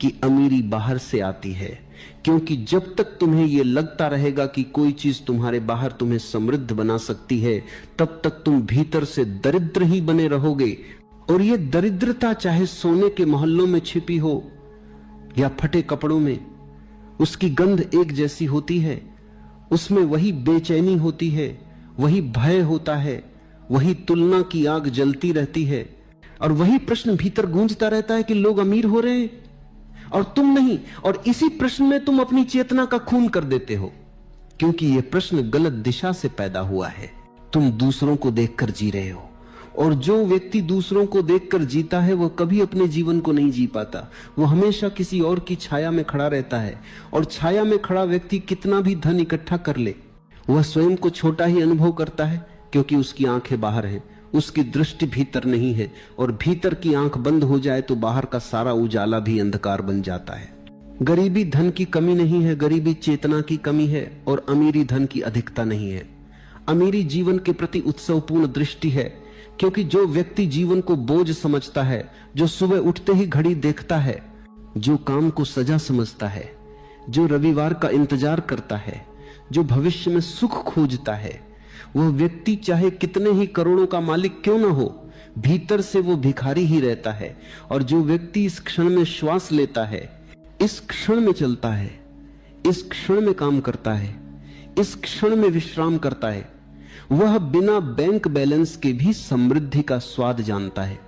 कि अमीरी बाहर से आती है, क्योंकि जब तक तुम्हें यह लगता रहेगा कि कोई चीज तुम्हारे बाहर तुम्हें समृद्ध बना सकती है, तब तक तुम भीतर से दरिद्र ही बने रहोगे। और यह दरिद्रता चाहे सोने के मोहल्लों में छिपी हो या फटे कपड़ों में, उसकी गंध एक जैसी होती है। उसमें वही बेचैनी होती है, वही भय होता है, वही तुलना की आग जलती रहती है, और वही प्रश्न भीतर गूंजता रहता है कि लोग अमीर हो रहे हैं और तुम नहीं। और इसी प्रश्न में तुम अपनी चेतना का खून कर देते हो, क्योंकि यह प्रश्न गलत दिशा से पैदा हुआ है। तुम दूसरों को देखकर जी रहे हो, और जो व्यक्ति दूसरों को देखकर जीता है वह कभी अपने जीवन को नहीं जी पाता। वो हमेशा किसी और की छाया में खड़ा रहता है, और छाया में खड़ा व्यक्ति कितना भी धन इकट्ठा कर ले, वह स्वयं को छोटा ही अनुभव करता है, क्योंकि उसकी आंखें बाहर हैं, उसकी दृष्टि भीतर नहीं है। और भीतर की आंख बंद हो जाए तो बाहर का सारा उजाला भी अंधकार बन जाता है। गरीबी धन की कमी नहीं है, गरीबी चेतना की कमी है, और अमीरी धन की अधिकता नहीं है। अमीरी जीवन के प्रति उत्सवपूर्ण दृष्टि है, क्योंकि जो व्यक्ति जीवन को बोझ समझता है, जो सुबह उठते ही घड़ी देखता है, जो काम को सजा समझता है, जो रविवार का इंतजार करता है, जो भविष्य में सुख खोजता है, वह व्यक्ति चाहे कितने ही करोड़ों का मालिक क्यों ना हो, भीतर से वो भिखारी ही रहता है। और जो व्यक्ति इस क्षण में श्वास लेता है, इस क्षण में चलता है, इस क्षण में काम करता है, इस क्षण में विश्राम करता है, वह बिना बैंक बैलेंस के भी समृद्धि का स्वाद जानता है।